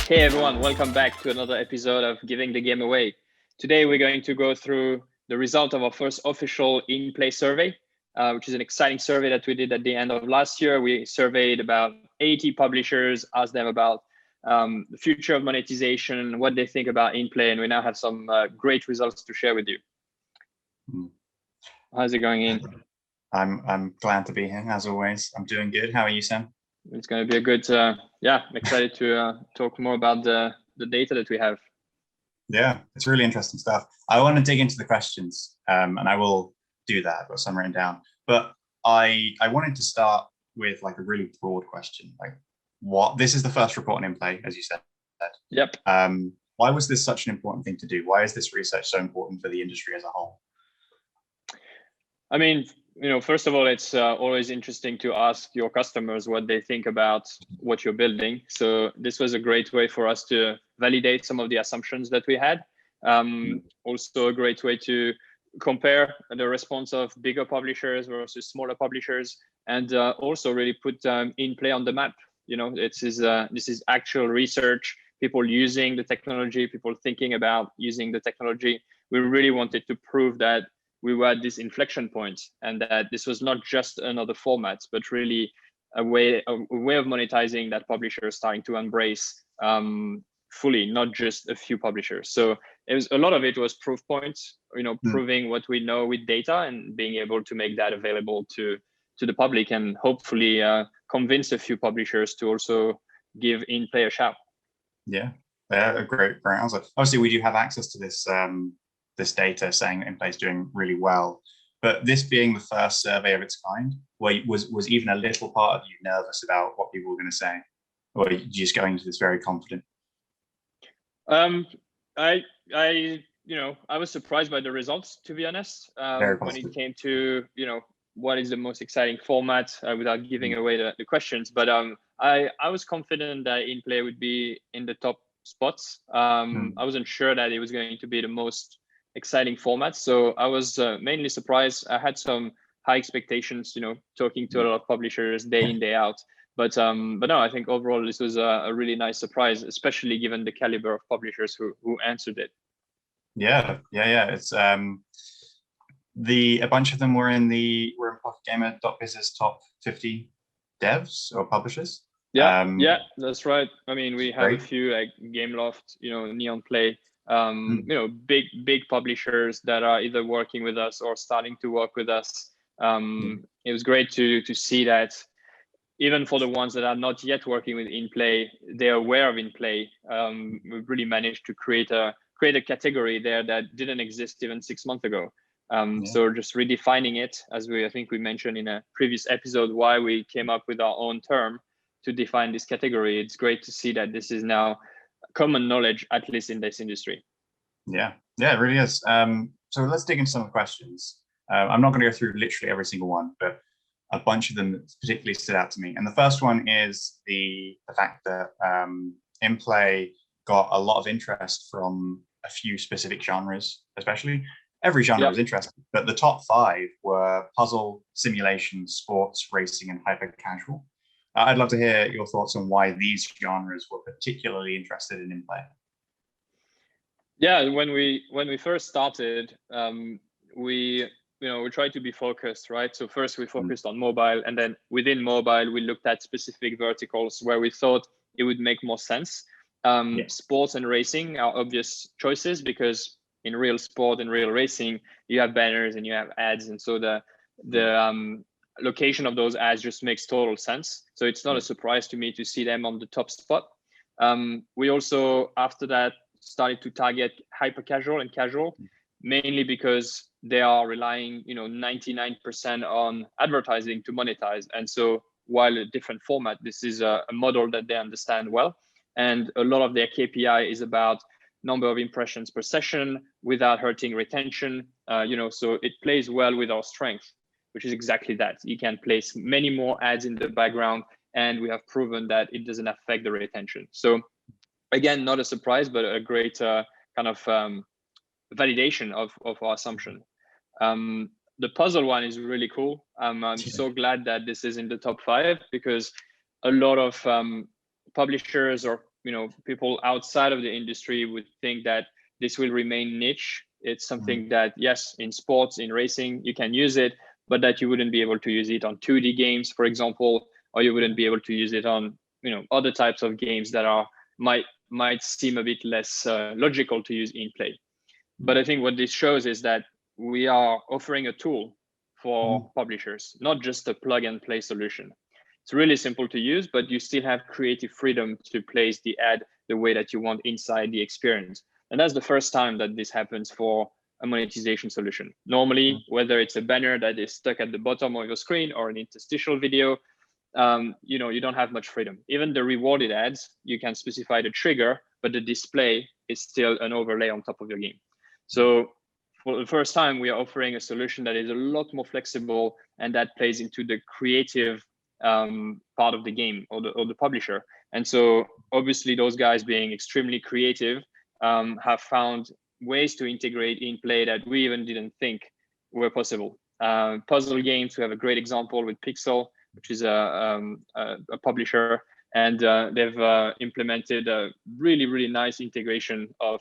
Hey everyone, welcome back to another episode of Giving the Game Away. Today we're going to go through the result of our first official in-play survey, which is an exciting survey that we did at the end of last year. We surveyed about 80 publishers, asked them about the future of monetization, what they think about in-play, and we now have some great results to share with you. How's it going, Ian? I'm glad to be here, as always. I'm doing good. How are you, Sam? It's going to be a good, I'm excited to talk more about the data that we have. Yeah, it's really interesting stuff. I want to dig into the questions, and I will do that. I've got some written down. But I wanted to start with like a really broad question. This is the first report on in-play, as you said. Yep. Why was this such an important thing to do? Why is this research so important for the industry as a whole? I mean, first of all, it's always interesting to ask your customers what they think about what you're building. So this was a great way for us to validate some of the assumptions that we had. Also a great way to compare the response of bigger publishers versus smaller publishers, and also really put in-play on the map. This is actual research, people using the technology, people thinking about using the technology. We really wanted to prove that we were at this inflection point, and that this was not just another format, but really a way of monetizing that publishers starting to embrace fully, not just a few publishers. So a lot of it was proof points, proving what we know with data and being able to make that available to the public, and hopefully convince a few publishers to also give in-play a shout. Yeah, a great answer. Obviously, we do have access to this data saying that in-play is doing really well, but this being the first survey of its kind, was even a little part of you nervous about what people were going to say, or are you just going into this very confident? I was surprised by the results, to be honest. When it came to what is the most exciting format, without giving away the questions, but I was confident that in-play would be in the top spots. I wasn't sure that it was going to be the most exciting format, so I was mainly surprised. I had some high expectations, talking to a lot of publishers day in, day out, but no, I think overall this was a really nice surprise, especially given the caliber of publishers who answered it. Yeah, it's a bunch of them were in PocketGamer.biz's top 50 devs or publishers. Yeah, that's right. I mean, we have a few like Gameloft, Neon Play, big publishers that are either working with us or starting to work with us. It was great to see that even for the ones that are not yet working with in-play, they're aware of in-play. We've really managed to create a category there that didn't exist even 6 months ago. So just redefining it, as I think we mentioned in a previous episode, why we came up with our own term to define this category. It's great to see that this is now common knowledge, at least in this industry. Yeah, it really is. So let's dig into some of the questions. I'm not going to go through literally every single one, but a bunch of them particularly stood out to me. And the first one is the fact that in-play got a lot of interest from a few specific genres, especially. Every genre was interesting, but the top 5 were puzzle, simulation, sports, racing, and hyper-casual. I'd love to hear your thoughts on why these genres were particularly interested in in-play. Yeah, when we first started, we tried to be focused, right? So first we focused on mobile, and then within mobile we looked at specific verticals where we thought it would make more sense. Sports and racing are obvious choices, because in real sport and real racing you have banners and you have ads, and so the location of those ads just makes total sense. So it's not a surprise to me to see them on the top spot. We also, after that, started to target hyper casual and casual, mainly because they are relying 99% on advertising to monetize. And so while a different format, this is a model that they understand well, and a lot of their KPI is about number of impressions per session without hurting retention. So it plays well with our strength, which is exactly that. You can place many more ads in the background, and we have proven that it doesn't affect the retention. So again, not a surprise, but a great validation of our assumption. The puzzle one is really cool. I'm so glad that this is in the top 5, because a lot of publishers or people outside of the industry would think that this will remain niche. It's something that, yes, in sports, in racing, you can use it, but that you wouldn't be able to use it on 2D games, for example, or you wouldn't be able to use it on other types of games that might seem a bit less logical to use in play. But I think what this shows is that we are offering a tool for publishers, not just a plug and play solution. It's really simple to use, but you still have creative freedom to place the ad the way that you want inside the experience. And that's the first time that this happens for a monetization solution. Normally, whether it's a banner that is stuck at the bottom of your screen or an interstitial video, you don't have much freedom. Even the rewarded ads, you can specify the trigger, but the display is still an overlay on top of your game. So for the first time, we are offering a solution that is a lot more flexible and that plays into the creative part of the game or the publisher. And so obviously those guys being extremely creative have found ways to integrate in play that we even didn't think were possible. Puzzle games, we have a great example with Pixel, which is a publisher, and they've implemented a really nice integration of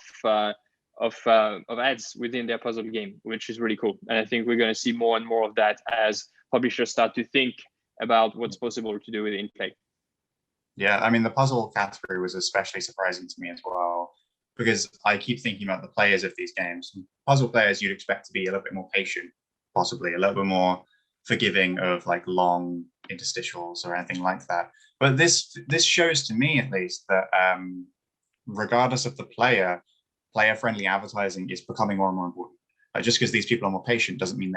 ads within their puzzle game, which is really cool. And I think we're going to see more and more of that as publishers start to think about what's possible to do with in-play. Yeah, I mean, the puzzle category was especially surprising to me as well, because I keep thinking about the players of these games. Puzzle players you'd expect to be a little bit more patient, possibly a little bit more forgiving of like long interstitials or anything like that. But this shows to me at least that regardless of the player-friendly advertising is becoming more and more important. Just because these people are more patient doesn't mean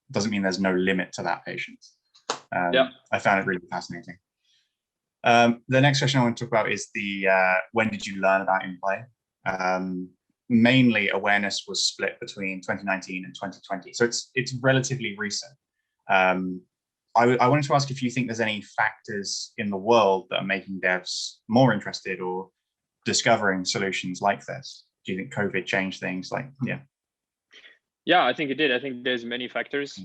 there's no limit to that patience. I found it really fascinating. The next question I want to talk about is the when did you learn about in-play? Mainly awareness was split between 2019 and 2020, so it's relatively recent. I wanted to ask if you think there's any factors in the world that are making devs more interested or discovering solutions like this. Do you think COVID changed things? Yeah, I think it did. I think there's many factors.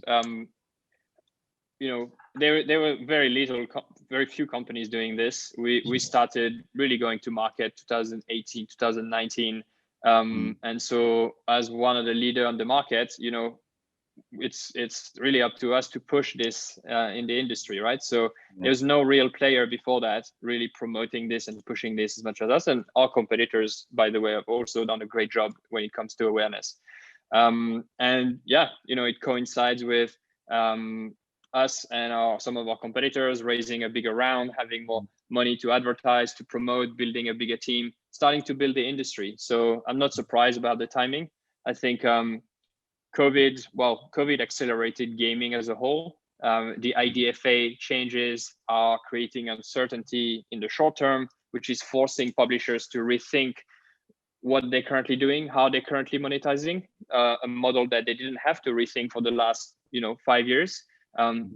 There were very few companies doing this. We started really going to market 2018, 2019. And so as one of the leader on the market, it's really up to us to push this in the industry, right? So there's no real player before that really promoting this and pushing this as much as us. And our competitors, by the way, have also done a great job when it comes to awareness. It coincides with us and some of our competitors raising a bigger round, having more money to advertise, to promote, building a bigger team, starting to build the industry. So I'm not surprised about the timing. I think COVID accelerated gaming as a whole. The IDFA changes are creating uncertainty in the short term, which is forcing publishers to rethink what they're currently doing, how they're currently monetizing, a model that they didn't have to rethink for the last 5 years,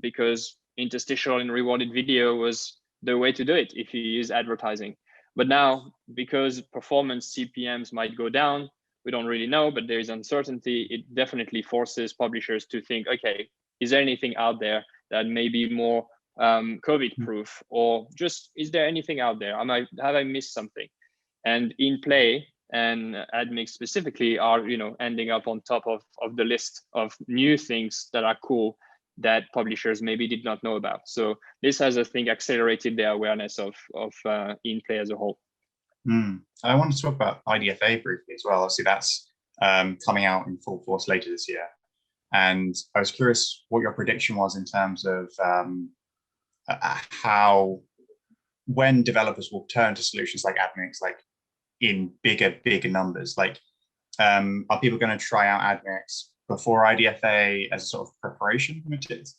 because interstitial and rewarded video was the way to do it if you use advertising. But now, because performance CPMs might go down, we don't really know, but there is uncertainty. It definitely forces publishers to think, okay, is there anything out there that may be more COVID-proof, or just is there anything out there? Have I missed something? And in play and Admix specifically are ending up on top of the list of new things that are cool that publishers maybe did not know about. So this has, I think, accelerated their awareness of in play as a whole. I want to talk about IDFA briefly as well. Obviously, that's coming out in full force later this year. And I was curious what your prediction was in terms of when developers will turn to solutions like Admix, like in bigger numbers. Like, are people going to try out Admix before IDFA as a sort of preparation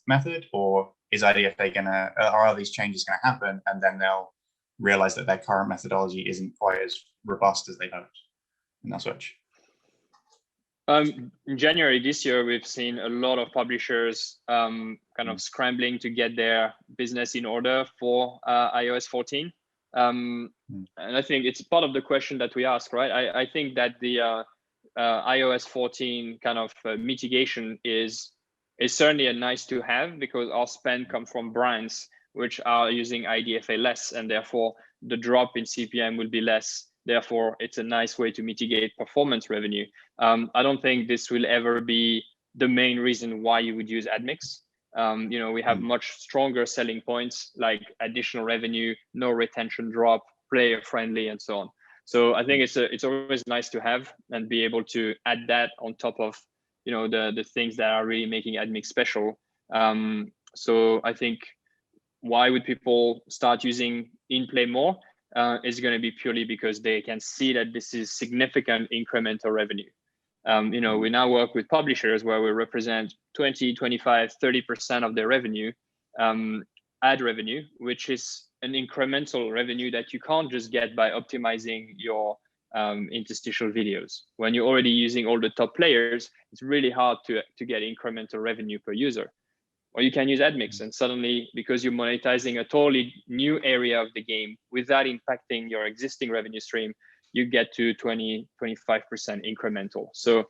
method, or is IDFA are these changes going to happen and then they'll realize that their current methodology isn't quite as robust as they hoped, and they'll switch? In January this year, we've seen a lot of publishers kind of scrambling to get their business in order for iOS 14. And I think it's part of the question that we ask, right? I think that the iOS 14 kind of mitigation is certainly a nice to have, because our spend comes from brands which are using IDFA less, and therefore the drop in CPM will be less. Therefore, it's a nice way to mitigate performance revenue. I don't think this will ever be the main reason why you would use Admix. We have much stronger selling points like additional revenue, no retention drop, player friendly, and so on. So I think it's always nice to have and be able to add that on top of the things that are really making Admix special. So I think why would people start using in-play more? Is going to be purely because they can see that this is significant incremental revenue. We now work with publishers where we represent 20, 25, 30% of their revenue, ad revenue, which is an incremental revenue that you can't just get by optimizing your interstitial videos. When you're already using all the top players, it's really hard to get incremental revenue per user. Or you can use Admix, and suddenly, because you're monetizing a totally new area of the game without impacting your existing revenue stream, you get to 20, 25% incremental. So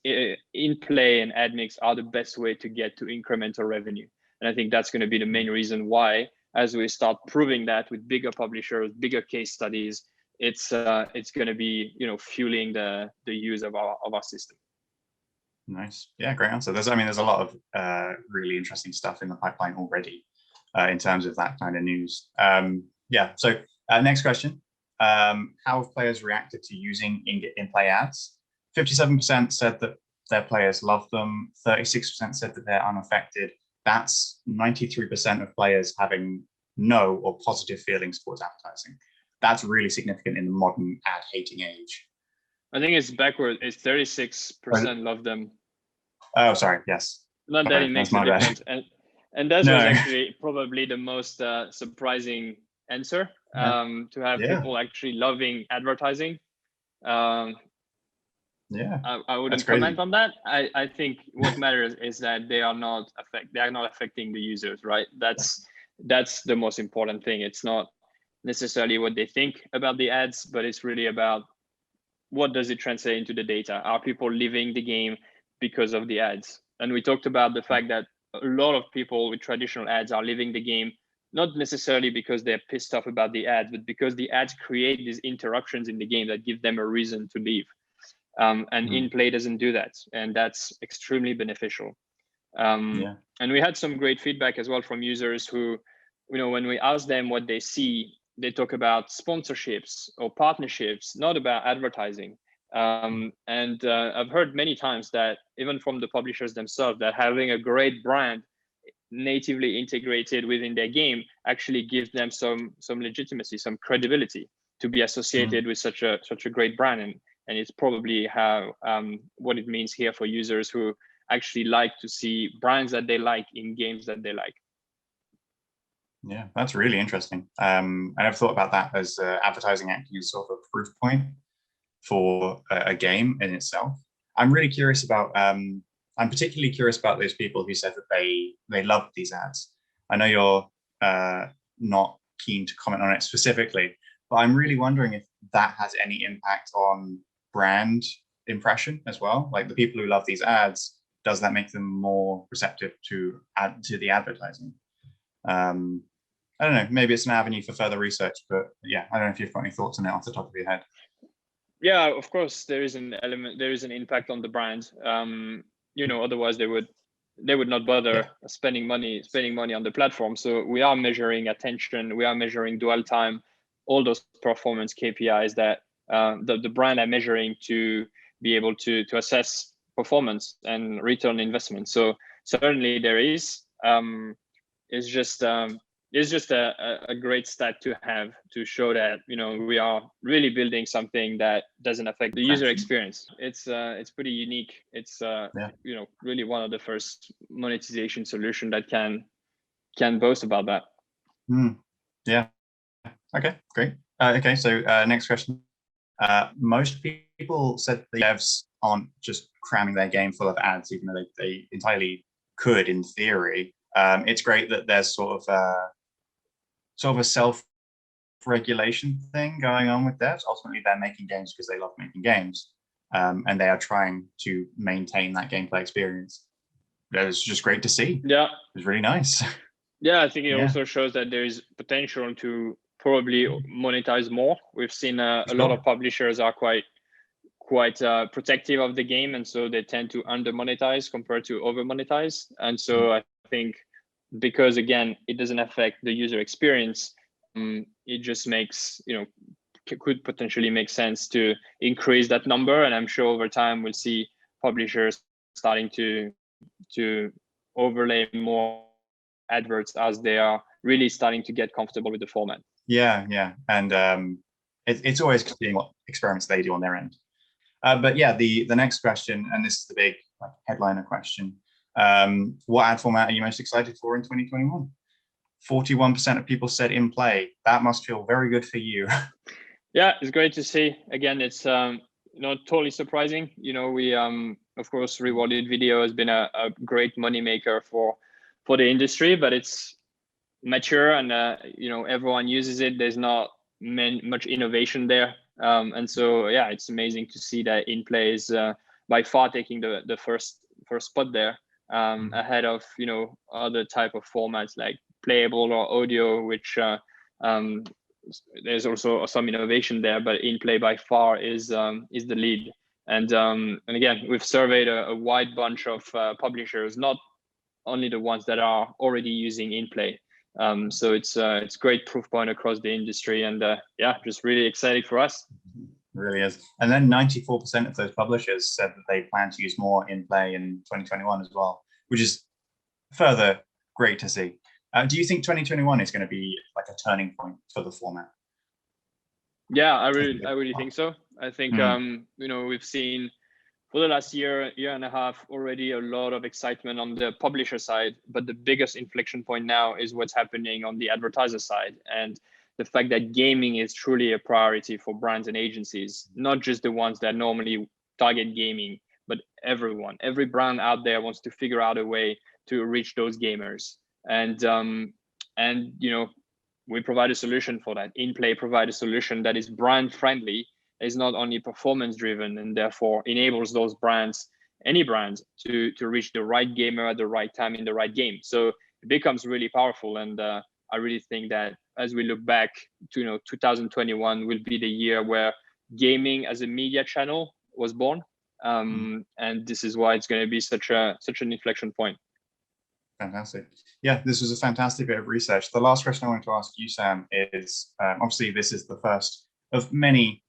in-play and Admix are the best way to get to incremental revenue. And I think that's going to be the main reason why, as we start proving that with bigger publishers, bigger case studies, it's going to be fueling the use of our system. Nice. Yeah, great answer. There's a lot of really interesting stuff in the pipeline already in terms of that kind of news. So next question. How have players reacted to using in-play ads? 57% said that their players love them. 36% said that they're unaffected. That's 93% of players having no or positive feelings towards advertising. That's really significant in the modern ad hating age. I think it's backward. It's 36% love them. Oh, sorry. Yes. Not that it makes a difference. And that was actually probably the most surprising answer, to have people actually loving advertising. I wouldn't comment on that. I think what matters is that they are not affecting the users, right? That's the most important thing. It's not necessarily what they think about the ads, but it's really about what does it translate into the data? Are people living the game because of the ads? And we talked about the fact that a lot of people with traditional ads are living the game, not necessarily because they're pissed off about the ads, but because the ads create these interruptions in the game that give them a reason to leave. And in-play doesn't do that. And that's extremely beneficial. And we had some great feedback as well from users who, when we ask them what they see, they talk about sponsorships or partnerships, not about advertising. And I've heard many times that even from the publishers themselves, that having a great brand natively integrated within their game actually gives them some legitimacy, some credibility to be associated with such a great brand. And it's probably how what it means here for users who actually like to see brands that they like in games that they like. Yeah, that's really interesting. I never thought about that as advertising acting as sort of a proof point for a game in itself. I'm really curious about, I'm particularly curious about those people who said that they loved these ads. I know you're not keen to comment on it specifically, but I'm really wondering if that has any impact on brand impression as well. Like the people who love these ads, does that make them more receptive to the advertising? I don't know, maybe it's an avenue for further research, but yeah, I don't know if you've got any thoughts on it off the top of your head. Yeah, of course, there is an impact on the brand. Otherwise they would not bother spending money on the platform. So we are measuring attention, we are measuring dwell time, all those performance KPIs that the brand are measuring to be able to assess performance and return on investment. So certainly there is. It's just a great stat to have to show that we are really building something that doesn't affect the user experience. It's pretty unique. It's really one of the first monetization solution that can boast about that. Yeah. Okay, great. Okay, so next question. Most people said the devs aren't just cramming their game full of ads, even though they entirely could in theory. It's great that there's sort of a self-regulation thing going on with devs. Ultimately, they're making games because they love making games, and they are trying to maintain that gameplay experience. It was just great to see. Yeah, it was really nice. Yeah, I think it Yeah, also shows that there is potential to probably monetize more. We've seen a lot sure. of publishers are quite protective of the game, and so they tend to under monetize compared to over monetize. And so I think, because again it doesn't affect the user experience, it just makes, could potentially make sense to increase that number. And I'm sure over time we'll see publishers starting to overlay more adverts as they are really starting to get comfortable with the format. Yeah, and it's always seeing what experiments they do on their end. But yeah, the next question, and this is the big headliner question: what ad format are you most excited for in 2021? 41% of people said in play. That must feel very good for you. Yeah, it's great to see. Again, it's not totally surprising. We of course, rewarded video has been a great moneymaker for the industry, but it's mature, and everyone uses it. There's not much innovation there, and so yeah, it's amazing to see that in play is by far taking the first spot there, ahead of other type of formats like playable or audio, which there's also some innovation there, but in play by far is the lead. And again, we've surveyed a wide bunch of publishers, not only the ones that are already using in play. So it's great proof point across the industry, and yeah, just really excited for us. It really is. And then 94% of those publishers said that they plan to use more in play in 2021 as well, which is further great to see. Do you think 2021 is going to be like a turning point for the format? Yeah, I really think so. I think we've seen for the last year and a half already a lot of excitement on the publisher side, but the biggest inflection point now is what's happening on the advertiser side, and the fact that gaming is truly a priority for brands and agencies, not just the ones that normally target gaming, but everyone. Every brand out there wants to figure out a way to reach those gamers, and we provide a solution for that. InPlay provide a solution that is brand friendly, is not only performance driven, and therefore enables those brands, any brand, to reach the right gamer at the right time in the right game. So it becomes really powerful, and I really think that as we look back to 2021 will be the year where gaming as a media channel was born, and this is why it's going to be such an inflection point. Fantastic. Yeah, this was a fantastic bit of research. The last question I wanted to ask you, Sam, is obviously this is the first of many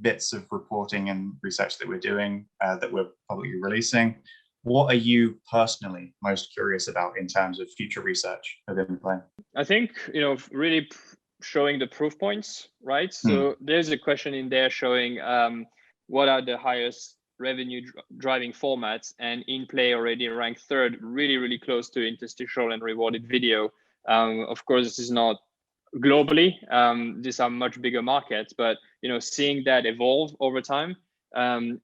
bits of reporting and research that we're doing, that we're publicly releasing. What are you personally most curious about in terms of future research of InPlay? I think, really showing the proof points, right? So there's a question in there showing what are the highest revenue driving formats, and InPlay already ranked third, really close to interstitial and rewarded video. Of course, this is not globally, these are much bigger markets, but seeing that evolve over time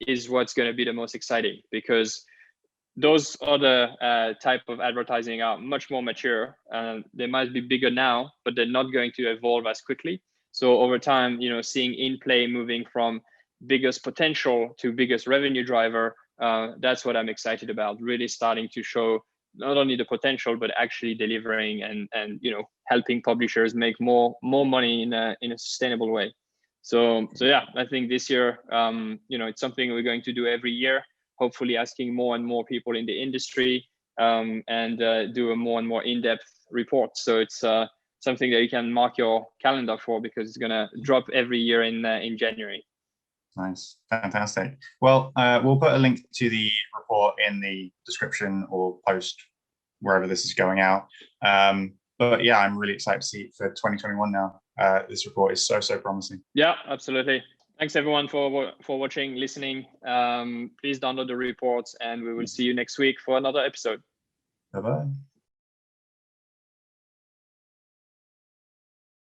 is what's going to be the most exciting, because those other type of advertising are much more mature. They might be bigger now, but they're not going to evolve as quickly. So over time, seeing InPlay moving from biggest potential to biggest revenue driver, that's what I'm excited about, really starting to show not only the potential, but actually delivering and helping publishers make more money in a sustainable way. So yeah, I think this year, it's something we're going to do every year, hopefully asking more and more people in the industry, and do a more and more in-depth report. So it's something that you can mark your calendar for, because it's going to drop every year in January. Nice, fantastic. Well, we'll put a link to the report in the description or post wherever this is going out. But yeah, I'm really excited to see it for 2021 now. This report is so promising. Yeah, absolutely. Thanks everyone for watching, listening. Please download the reports, and we will see you next week for another episode. Bye-bye.